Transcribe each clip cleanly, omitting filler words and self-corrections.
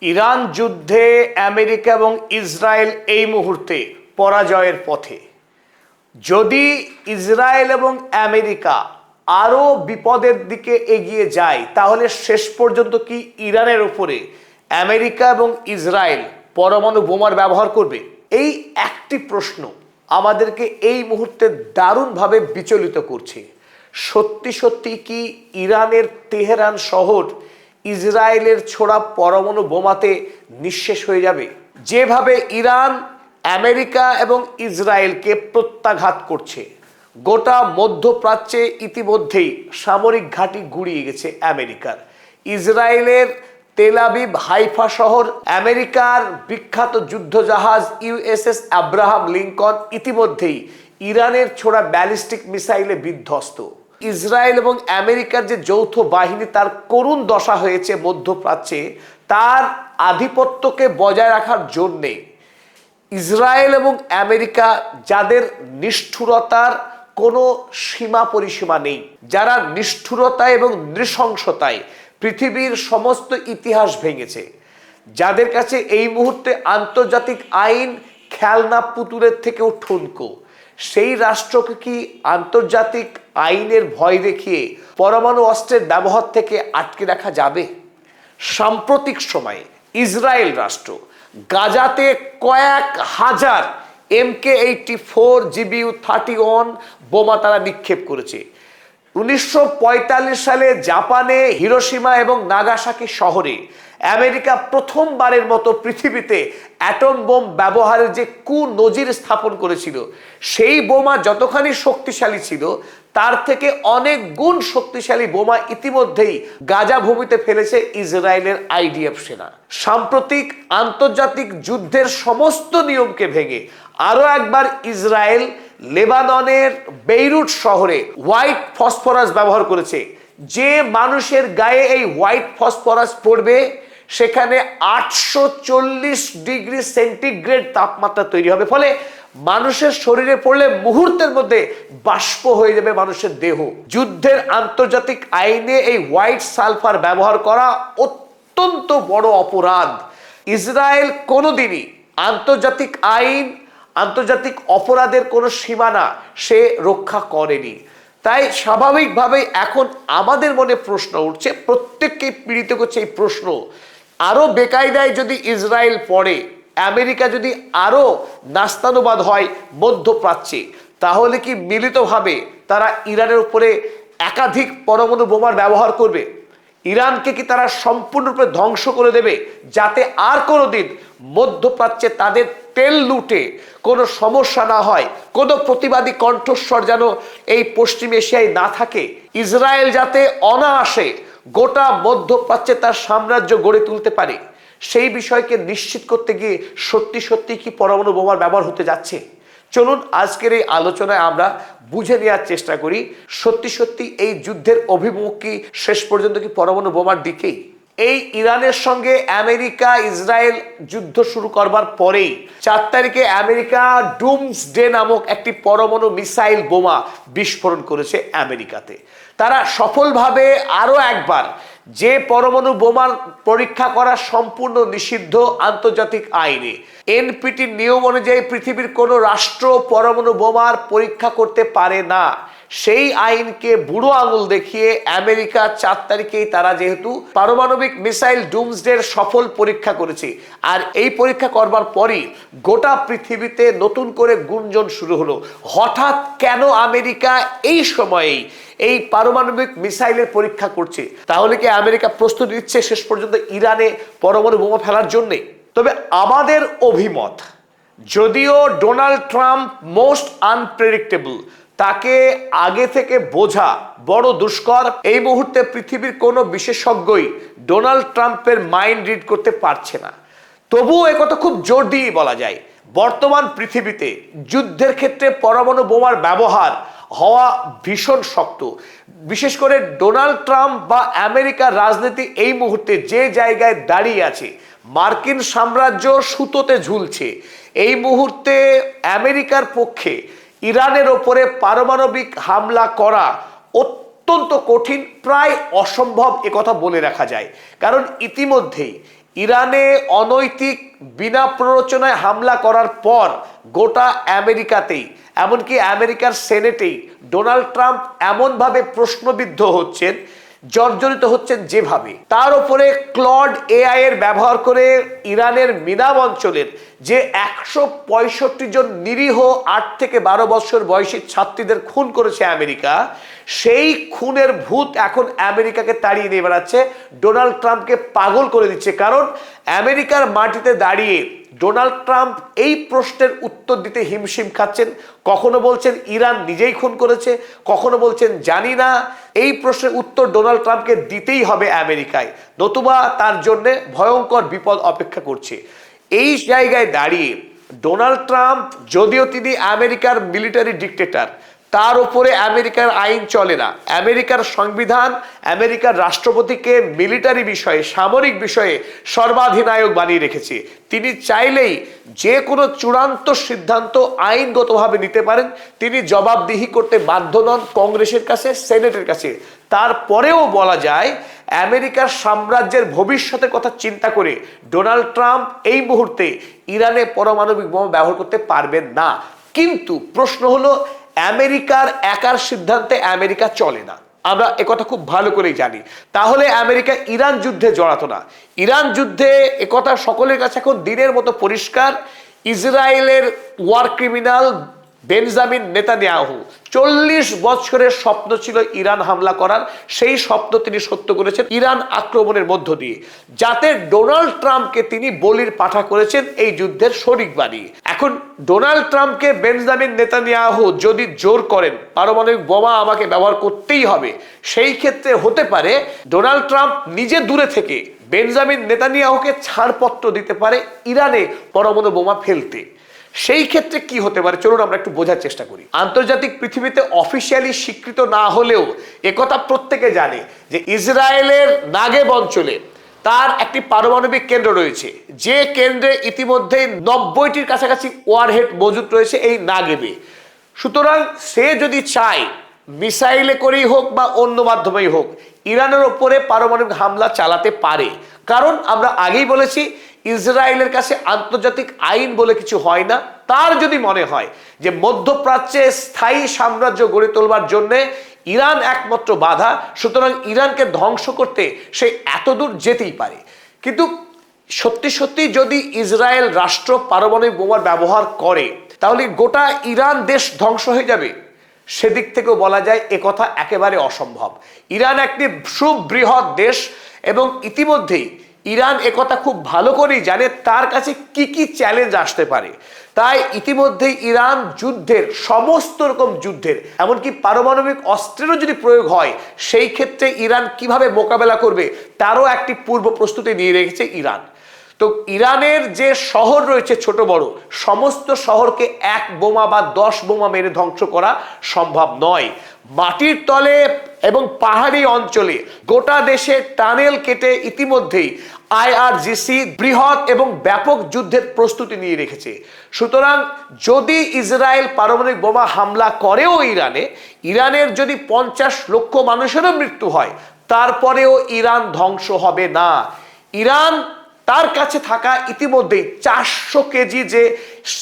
Iran যুদ্ধে America এবং Israel এই মুহূর্তে পরাজয়ের পথে। যদি ইসরায়েল এবং আমেরিকা আরও বিপদের দিকে এগিয়ে যায়, তাহলে শেষ পর্যন্ত কি ইরানের উপরে আমেরিকা এবং ইসরায়েল পরমাণু বোমার ব্যবহার করবে? এই একটি প্রশ্ন আমাদেরকে এই মুহূর্তে দারুণভাবে বিচলিত করছে। সত্যি সত্যি কি ইরানের তেহরান শহর ইসরায়েলের ছোড়া পরমাণু বোমাতে নিঃশেষ হয়ে যাবে? যেভাবে ইরান আমেরিকা এবং ইসরায়েলকে প্রত্যাঘাত করছে, গোটা মধ্যপ্রাচ্যে ইতিমধ্যেই সামরিক ঘাঁটি গুড়িয়ে গেছে আমেরিকার। ইসরায়েলের তেল আবিব, হাইফা শহর, আমেরিকার বিখ্যাত যুদ্ধজাহাজ ইউএসএস আব্রাহাম লিঙ্কন ইতিমধ্যেই ইরানের ছোড়া ব্যালিস্টিক মিসাইলে বিধ্বস্ত। ইসরায়েল এবং আমেরিকার যে যৌথ বাহিনী, তার করুণ দশা হয়েছে মধ্যপ্রাচ্যে। তার আধিপত্যকে বজায় রাখার জন্যে ইসরায়েল এবং আমেরিকা, যাদের নিষ্ঠুরতার কোনো সীমা পরিসীমা নেই, যারা নিষ্ঠুরতায় এবং নৃশংসতায় পৃথিবীর সমস্ত ইতিহাস ভেঙেছে, যাদের কাছে এই মুহূর্তে আন্তর্জাতিক আইন খেলনা পুতুলের থেকেও ঠুনকো, সেই রাষ্ট্রকে কি আন্তর্জাতিক আইনের ভয় দেখিয়ে পরমাণু অস্ত্রের ব্যবহার থেকে আটকে রাখা যাবে? সাম্প্রতিক সময়ে ইসরায়েল রাষ্ট্র গাজাতে কয়েক হাজার MK-84 GBU-31 বোমা তারা নিক্ষেপ করেছে। 1945 সালে জাপানে হিরোশিমা এবং নাগাসাকি শহরে আমেরিকা প্রথমবারের মতো পৃথিবীতে অ্যাটম বোম ব্যবহারের যে কুনজির স্থাপন করেছিল, সেই বোমা যতখানি শক্তিশালী ছিল, তার থেকে অনেক গুণ শক্তিশালী বোমা ইতিমধ্যেই গাজা ভূমিতে ফেলেছে ইসরায়েলের IDF সেনা। সাম্প্রতিক আন্তর্জাতিক যুদ্ধের সমস্ত নিয়মকে ভেঙে আরও একবার ইসরায়েল লেবাননের বেইরুট শহরে হোয়াইট ফসফরাস ব্যবহার করেছে। যে মানুষের গায়ে এই হোয়াইট ফসফরাস পড়বে, সেখানে 840 ডিগ্রি সেন্টিগ্রেড তাপমাত্রা তৈরি হবে। ফলে মানুষের শরীরে পড়লে মুহূর্তের মধ্যে বাষ্প হয়ে যাবে মানুষের দেহ। যুদ্ধের আন্তর্জাতিক আইনে এই হোয়াইট সালফার ব্যবহার করা অত্যন্ত বড় অপরাধ। ইসরায়েল কোনোদিনই আন্তর্জাতিক আইন, আন্তর্জাতিক অপরাধের কোনো সীমানা সে রক্ষা করেনি। তাই স্বাভাবিকভাবেই এখন আমাদের মনে প্রশ্ন উঠছে, প্রত্যেককেই পীড়িত করছে এই প্রশ্ন, আরও বেকায়দায় যদি ইসরায়েল পড়ে, আমেরিকা যদি আরও নাস্তানুবাদ হয় মধ্যপ্রাচ্যে, তাহলে কি মিলিতভাবে তারা ইরানের উপরে একাধিক পরমাণু বোমার ব্যবহার করবে? ইরানকে কি তারা সম্পূর্ণরূপে ধ্বংস করে দেবে, যাতে আর কোনোদিন মধ্যপ্রাচ্যে তাদের তেল লুটে কোনো সমস্যা না হয়, কোনো প্রতিবাদী কণ্ঠস্বর যেন এই পশ্চিম এশিয়ায় না থাকে? ইসরায়েল যাতে অনায়াসে গোটা মধ্যপ্রাচ্যে তার সাম্রাজ্য গড়ে তুলতে পারে, সেই বিষয়কে নিশ্চিত করতে গিয়ে সত্যি সত্যি কি পরমাণু বোমার ব্যবহার হতে যাচ্ছে? চলুন আজকের এই আলোচনায় আমরা বুঝে নেওয়ার চেষ্টা করি, সত্যি সত্যি এই যুদ্ধের অভিমুখ কি শেষ পর্যন্ত কি পরমাণু বোমার দিকেই? এই ইরানের সঙ্গে আমেরিকা ইসরায়েল যুদ্ধ শুরু করবার পরেই 4 তারিখে আমেরিকা ডুমসডে নামক একটি পরমাণু মিসাইল বোমা বিস্ফোরণ করেছে আমেরিকাতে। তারা সফলভাবে আরও একবার, যে পরমাণু বোমার পরীক্ষা করা সম্পূর্ণ নিষিদ্ধ আন্তর্জাতিক আইনে, NPT নিয়ম অনুযায়ী পৃথিবীর কোনো রাষ্ট্র পরমাণু বোমার পরীক্ষা করতে পারে না, সেই আইনকে বুড়ো আঙুল দেখিয়ে আমেরিকা 4 তারিখেই তারা যেহেতু পারমাণবিক মিসাইল ডুমসডের সফল পরীক্ষা করেছে, আর এই পরীক্ষা করবার পরই গোটা পৃথিবীতে নতুন করে গুঞ্জন শুরু হলো, হঠাৎ কেন আমেরিকা এই সময়েই এই পারমাণবিক মিসাইলের পরীক্ষা করছে? তাহলে কি আমেরিকা প্রস্তুতি নিচ্ছে শেষ পর্যন্ত ইরানে পরমাণু বোমা ফেলার জন্যে? তবে আমাদের অভিমত, যদিও ডোনাল্ড ট্রাম্প মোস্ট আনপ্রেডিক্টেবল, তাকে আগে থেকে বোঝা বড় দুষ্কর। এই মুহূর্তে পৃথিবীর কোনো বিশেষজ্ঞই ডোনাল্ড ট্রাম্পের মাইন্ড রিড করতে পারছে না। তবুও একথা খুব জোর দিয়ে বলা যায়, বর্তমান পৃথিবীতে যুদ্ধের ক্ষেত্রে পরমাণু বোমার ব্যবহার হওয়া ভীষণ শক্ত। বিশেষ করে ডোনাল্ড ট্রাম্প বা আমেরিকার রাজনীতি এই মুহূর্তে যে জায়গায় দাঁড়িয়ে আছে, মার্কিন সাম্রাজ্য সুতোতে ঝুলছে। এই মুহূর্তে আমেরিকার পক্ষে ইরানের ওপরে পারমাণবিক হামলা করা অত্যন্ত কঠিন, প্রায় অসম্ভব একথা বলে রাখা যায়। কারণ ইতিমধ্যেই ইরানে অনৈতিক বিনা প্ররোচনায় হামলা করার পর গোটা আমেরিকাতেই, এমনকি আমেরিকার সেনেটেই ডোনাল্ড ট্রাম্প এমনভাবে প্রশ্নবিদ্ধ হচ্ছেন, জর্জরিত হচ্ছেন যেভাবে, তার উপরে ক্লড এআই এর ব্যবহার করে ইরানের মিনাব অঞ্চলের যে 165 জন নিরীহ 8 থেকে 12 বছর বয়সী ছাত্রীদের খুন করেছে আমেরিকা, সেই খুনের ভূত এখন আমেরিকাকে তাড়িয়ে নিয়ে বেড়াচ্ছে, ডোনাল্ড ট্রাম্পকে পাগল করে দিচ্ছে। কারণ আমেরিকার মাটিতে দাঁড়িয়ে ডোনাল্ড ট্রাম্প এই প্রশ্নের উত্তর দিতে হিমশিম খাচ্ছেন। কখনো বলছেন ইরান নিজেই খুন করেছে, কখনো বলছেন জানি না। এই প্রশ্নের উত্তর ডোনাল্ড ট্রাম্পকে দিতেই হবে আমেরিকায়, নতুবা তার জন্য ভয়ঙ্কর বিপদ অপেক্ষা করছে। এই জায়গায় দাঁড়িয়ে ডোনাল্ড ট্রাম্প, যদিও তিনি আমেরিকার মিলিটারি ডিক্টেটর, তার উপরে আমেরিকার আইন চলে না। আমেরিকার সংবিধান আমেরিকার রাষ্ট্রপতিকে মিলিটারি বিষয়ে, সামরিক বিষয়ে সর্বাধিনায়ক বানিয়ে রেখেছে। তিনি চাইলেই যে কোনো চূড়ান্ত সিদ্ধান্ত আইনগতভাবে নিতে পারেন। তিনি জবাবদিহি করতে বাধ্য নন কংগ্রেসের কাছে, সেনেটের কাছে। তারপরেও বলা যায় আমেরিকার সাম্রাজ্যের ভবিষ্যতের কথা চিন্তা করে ডোনাল্ড ট্রাম্প এই মুহূর্তে ইরানে পারমাণবিক বোমা ব্যবহার করতে পারবেন না। কিন্তু প্রশ্ন হলো, আমেরিকার একার সিদ্ধান্তে আমেরিকা চলে না, আমরা একথা খুব ভালো করেই জানি। তাহলে আমেরিকা ইরান যুদ্ধে জড়াতো না। ইরান যুদ্ধে একথা সকলের কাছে এখন দিনের মতো পরিষ্কার। ইসরায়েলের ওয়ার ক্রিমিনাল বেঞ্জামিন নেতানিয়াহু 40 বছরের স্বপ্ন ছিল ইরান হামলা করার, সেই স্বপ্ন তিনি সত্য করেছেন ইরান আক্রমণের মধ্য দিয়ে, যাতে ডোনাল্ড ট্রাম্পকে তিনি বলির পাঠা করেছেন এই যুদ্ধের শরিক বানিয়ে। এখন ডোনাল্ড ট্রাম্পকে বেঞ্জামিন নেতানিয়াহু যদি জোর করেন পারমাণবিক বোমা আমাকে ব্যবহার করতেই হবে, সেই ক্ষেত্রে হতে পারে ডোনাল্ড ট্রাম্প নিজে দূরে থেকে বেঞ্জামিন নেতানিয়াহুকে ছাড়পত্র দিতে পারে ইরানে পরমাণু বোমা ফেলতে। সেই ক্ষেত্রে কি হতে পারে চলুন আমরা একটু বোঝার চেষ্টা করি। আন্তর্জাতিক পৃথিবীতে অফিসিয়ালি স্বীকৃত না হলেও একথা প্রত্যেকে জানে যে ইসরায়েলের নাগেব অঞ্চলে তার একটি পারমাণবিক কেন্দ্র রয়েছে, যে কেন্দ্রে ইতিমধ্যে 90টির কাছাকাছি ওয়ারহেড মজুদ রয়েছে এই নাগেবে। সুতরাং সে যদি চায়, মিসাইলে করেই হোক বা অন্য মাধ্যমেই হোক, ইরানের ওপরে পারমাণবিক হামলা চালাতে পারে। কারণ আমরা আগেই বলেছি ইসরায়েলের কাছে আন্তর্জাতিক আইন বলে কিছু হয় না। তার যদি মনে হয় যে মধ্যপ্রাচ্যে স্থায়ী সাম্রাজ্য গড়ে তোলবার জন্য ইরান একমাত্র বাধা, সুতরাং ইরানকে ধ্বংস করতে সে এতদূর যেতেই পারে। কিন্তু সত্যি সত্যি যদি ইসরায়েল রাষ্ট্র পারমাণবিক বোমার ব্যবহার করে, তাহলে গোটা ইরান দেশ ধ্বংস হয়ে যাবে। সেদিক থেকেও বলা যায় একথা একেবারে অসম্ভব। ইরান একটি সুবৃহৎ দেশ এবং ইতিমধ্যেই ইরান একথা খুব ভালো করেই জানে তার কাছে কি কি চ্যালেঞ্জ আসতে পারে। তাই ইতিমধ্যেই ইরান যুদ্ধের, সমস্ত রকম যুদ্ধের, এমনকি পারমাণবিক অস্ত্রেরও যদি প্রয়োগ হয় সেই ক্ষেত্রে ইরান কিভাবে মোকাবেলা করবে তারও একটি পূর্ব প্রস্তুতি নিয়ে রেখেছে ইরান। তো ইরানের যে শহর রয়েছে ছোট বড়, সমস্ত শহরকে 1 বোমা বা 10 বোমা মেরে ধ্বংস করা সম্ভব নয়। মাটির তলে এবং পাহাড়ি অঞ্চলে গোটা দেশে টানেল কেটে ইতিমধ্যেই আইআরজিসি বৃহৎ এবং ব্যাপক যুদ্ধের প্রস্তুতি নিয়ে রেখেছে। সুতরাং যদি ইসরায়েল পারমাণবিক বোমা হামলা করেও ইরানের যদি 50 লক্ষ মানুষেরও মৃত্যু হয়, তারপরেও ইরান ধ্বংস হবে না। ইরান তার কাছে থাকা ইতিমধ্যেই 400 কেজি যে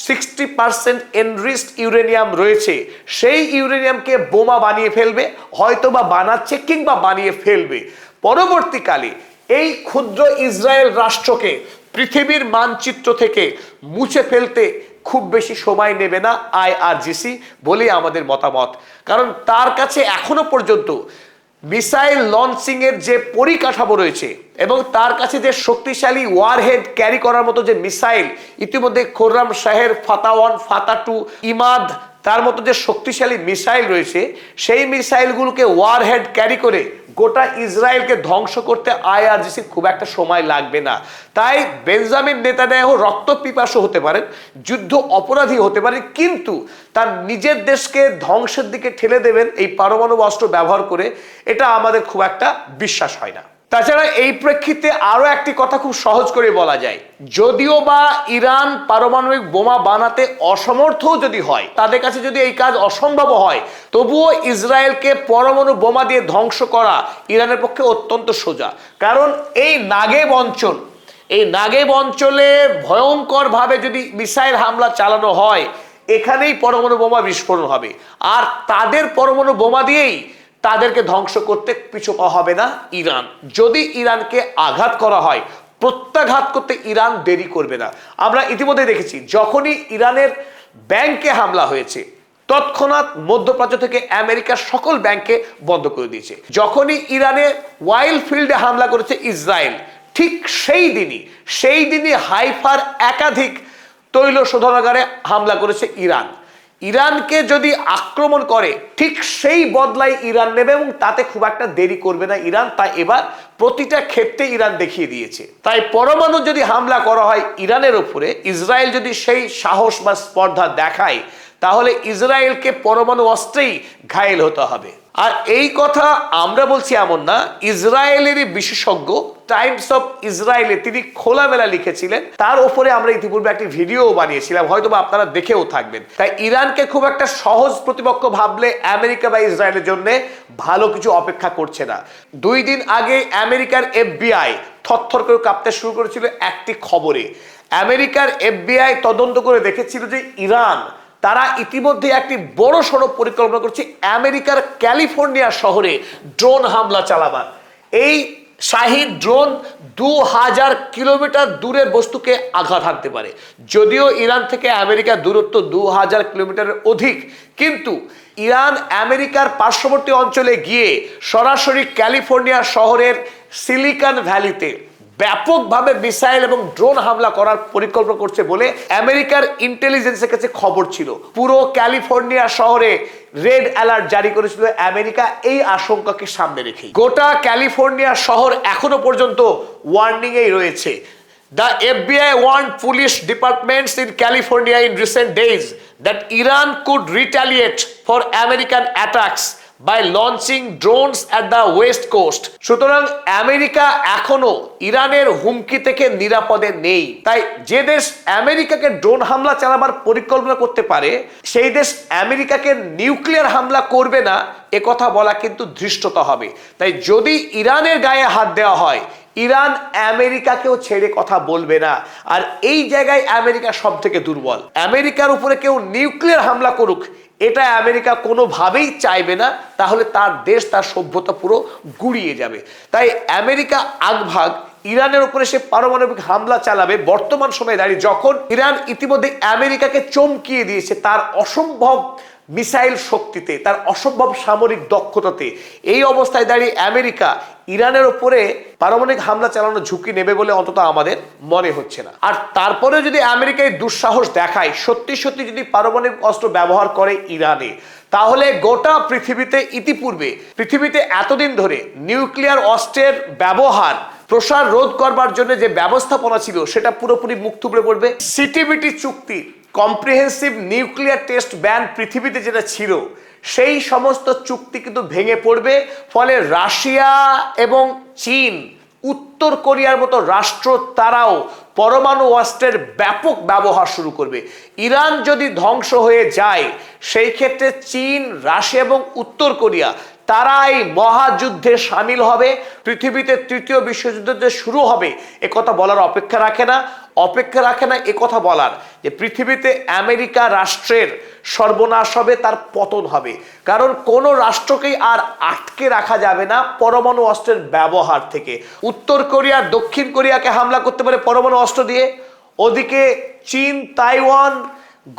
60% এনরিচড ইউরেনিয়াম রয়েছে, সেই ইউরেনিয়ামকে বোমা বানিয়ে ফেলবে, হয়তোবা বানাচ্ছে কিংবা বানিয়ে ফেলবে। পরবর্তীকালে এই ক্ষুদ্র ইসরায়েল রাষ্ট্রকে পৃথিবীর মানচিত্র থেকে মুছে ফেলতে খুব বেশি সময় নেবে না আইআরজিসি বলে আমাদের মতামত। কারণ তার কাছে এখনো পর্যন্ত মিসাইল লঞ্চিং এর যে পরিকাঠামো রয়েছে এবং তার কাছে যে শক্তিশালী ওয়ারহেড ক্যারি করার মতো যে মিসাইল, ইতিমধ্যে খোররাম শাহের ফাতা-1, ফাতা-2, ইমাদ, তার মতো যে শক্তিশালী মিসাইল রয়েছে, সেই মিসাইলগুলোকে ওয়ারহেড ক্যারি করে গোটা ইসরায়েলকে ধ্বংস করতে আইআরজিসির খুব একটা সময় লাগবে না। তাই বেঞ্জামিন নেতানিয়াহু রক্তপিপাসু হতে পারেন, যুদ্ধ অপরাধী হতে পারেন, কিন্তু তার নিজের দেশকে ধ্বংসের দিকে ঠেলে দেবেন এই পারমাণবিক অস্ত্র ব্যবহার করে, এটা আমাদের খুব একটা বিশ্বাস হয় না। তাছাড়া এই প্রেক্ষিতে আরো একটি কথা খুব সহজ করে বলা যায়, যদিও বা ইরান পারমাণবিক বোমা বানাতে অসমর্থ যদি হয়, তাদের কাছে যদি এই কাজ অসম্ভব হয়, তবুও ইসরায়েলকে পরমাণু বোমা দিয়ে ধ্বংস করা ইরানের পক্ষে অত্যন্ত সোজা। কারণ এই নাগেব অঞ্চল এই নাগেব অঞ্চলে ভয়ঙ্করভাবে যদি মিসাইল হামলা চালানো হয়, এখানেই পরমাণু বোমা বিস্ফোরণ হবে, আর তাদের পরমাণু বোমা দিয়েই তাদেরকে ধ্বংস করতে পিছু পা হবে না ইরান। যদি ইরানকে আঘাত করা হয়, প্রত্যাঘাত করতে ইরান দেরি করবে না। আমরা ইতিমধ্যে দেখেছি যখনই ইরানের ব্যাংকে হামলা হয়েছে, তৎক্ষণাৎ মধ্যপ্রাচ্য থেকে আমেরিকার সকল ব্যাংকে বন্ধ করে দিয়েছে। যখনই ইরানের ওয়াইল ফিল্ডে হামলা করেছে ইসরায়েল, ঠিক সেই দিনই হাইফার একাধিক তৈল শোধনাগারে হামলা করেছে ইরান। ইরানকে যদি আক্রমণ করে, ঠিক সেই বদলাই ইরান নেবে এবং তাতে খুব একটা দেরি করবে না ইরান। তাই এবার প্রতিটা ক্ষেত্রে ইরান দেখিয়ে দিয়েছে। তাই পরমাণু যদি হামলা করা হয় ইরানের উপরে, ইসরায়েল যদি সেই সাহস বা স্পর্ধা দেখায়, তাহলে ইসরায়েলকে পরমাণু অস্ত্রেই ঘায়েল হতে হবে। আর এই কথা আমরা বলছি এমন না, ইসরায়েলেরই বিশেষজ্ঞ টাইমস অফ ইসরায়েলে তিনি খোলামেলা লিখেছিলেন। তার উপরে আমরা ইতিপূর্বে একটি ভিডিও বানিয়েছিলাম, হয়তো বা আপনারা দেখেও থাকবেন। তাই ইরানকে খুব একটা সহজ প্রতিপক্ষ ভাবলে আমেরিকা বা ইসরায়েলের জন্য ভালো কিছু অপেক্ষা করছে না। 2 দিন আগে আমেরিকার FBI থরথর করে কাঁপতে শুরু করেছিল একটি খবরে। আমেরিকার FBI তদন্ত করে দেখেছিল যে ইরান তারা ইতিমধ্যে একটি বড় সড়ো পরিকল্পনা করছে আমেরিকার ক্যালিফোর্নিয়া শহরে ড্রোন হামলা চালাবার। এই শাহিদ ড্রোন 2000 কিলোমিটার দূরের বস্তুকে আঘাত হানতে পারে। যদিও ইরান থেকে আমেরিকার দূরত্ব 2000 কিলোমিটারের অধিক, কিন্তু ইরান আমেরিকার পার্শ্ববর্তী অঞ্চলে গিয়ে সরাসরি ক্যালিফোর্নিয়া শহরের সিলিকন ভ্যালিতে ব্যাপকভাবে মিসাইল এবং ড্রোন হামলা করার পরিকল্পনা করছে বলে আমেরিকার ইন্টেলিজেন্সের কাছে খবর ছিল। পুরো ক্যালিফোর্নিয়া শহরে রেড অ্যালার্ট জারি করেছিল আমেরিকা এই আশঙ্কাকে সামনে রেখে। গোটা ক্যালিফোর্নিয়া শহর এখনো পর্যন্ত ওয়ার্নিং এই রয়েছে। The FBI warned police departments in California in recent days that Iran could retaliate for American attacks by launching drones at the west coast. সুতরাং আমেরিকা এখনো ইরানের হুমকি থেকে নিরাপদে নেই। তাই যে দেশ আমেরিকাকে ড্রোন হামলা চালাবার পরিকল্পনা করতে পারে, সেই দেশ আমেরিকাকে নিউক্লিয়ার হামলা করবে না এ কথা বলা কিন্তু ধৃষ্টতা হবে। তাই যদি ইরানের গায়ে হাত দেওয়া হয়, ইরান আমেরিকাকেও ছেড়ে কথা বলবে না। আর এই জায়গায় আমেরিকা সব থেকে দুর্বল। আমেরিকার উপরে কেউ নিউক্লিয়ার হামলা করুক, এটা আমেরিকা কোনোভাবেই চাইবে না, তাহলে তার দেশ, তার সভ্যতা পুরো গুড়িয়ে যাবে। তাই আমেরিকা আগভাগ ইরানের উপরে সে পারমাণবিক হামলা চালাবে বর্তমান সময়ে দাঁড়িয়ে, যখন ইরান ইতিমধ্যে আমেরিকাকে চমকিয়ে দিয়েছে তার অসম্ভব মিসাইল শক্তিতে, তার অসম্ভব সামরিক দক্ষতাতে। এই অবস্থায় দাঁড়িয়ে আমেরিকা ইরানের উপরে পারমাণবিক হামলা চালানোর ঝুঁকি নেবে বলে অন্তত আমাদের মনে হচ্ছে না। আর তারপরেও যদি আমেরিকায় দুঃসাহস দেখায়, সত্যি সত্যি যদি পারমাণবিক অস্ত্র ব্যবহার করে ইরানে, তাহলে গোটা পৃথিবীতে ইতিপূর্বে পৃথিবীতে এতদিন ধরে নিউক্লিয়ার অস্ত্রের ব্যবহার প্রসার রোধ করবার জন্য যে ব্যবস্থাপনা ছিল, সেটা পুরোপুরি মুখ থুবড়ে পড়বে। সিটিবিটি চুক্তি, কম্প্রিহেন্সিভ নিউক্লিয়ার টেস্ট ব্যান পৃথিবীতে যেটা ছিল, সেই সমস্ত চুক্তি কিন্তু ভেঙে পড়বে। ফলে রাশিয়া এবং চীন, উত্তর কোরিয়ার মতো রাষ্ট্র, তারাও পরমাণু অস্ত্রের ব্যাপক ব্যবহার শুরু করবে। ইরান যদি ধ্বংস হয়ে যায়, সেই ক্ষেত্রে চীন, রাশিয়া এবং উত্তর কোরিয়া তারা এই মহাযুদ্ধে সামিল হবে। পৃথিবীতে তৃতীয় বিশ্বযুদ্ধ যে শুরু হবে এ কথা বলার অপেক্ষা রাখে না এ কথা বলার যে পৃথিবীতে আমেরিকা রাষ্ট্রের সর্বনাশ হবে, তার পতন হবে। কারণ কোনো রাষ্ট্রকেই আর আটকে রাখা যাবে না পরমাণু অস্ত্রের ব্যবহার থেকে। উত্তর কোরিয়া দক্ষিণ কোরিয়াকে হামলা করতে পারে পরমাণু অস্ত্র দিয়ে, ওদিকে চীন, তাইওয়ান,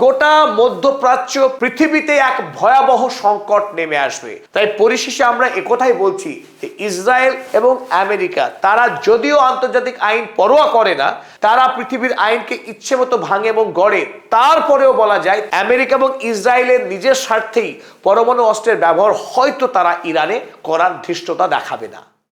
গোটা মধ্যপ্রাচ্য, পৃথিবীতে এক ভয়াবহ সংকট নেমে আসবে। তাই পরিশেষে আমরা একথাই বলছি যে ইসরায়েল এবং আমেরিকা তারা যদিও আন্তর্জাতিক আইন পরোয়া করে না, তারা পৃথিবীর আইনকে ইচ্ছে মতো ভাঙে এবং গড়ে, তারপরেও বলা যায় আমেরিকা এবং ইসরায়েলের নিজের স্বার্থেই পরমাণু অস্ত্রের ব্যবহার হয়তো তারা ইরানে করার ধৃষ্টতা দেখাবে না।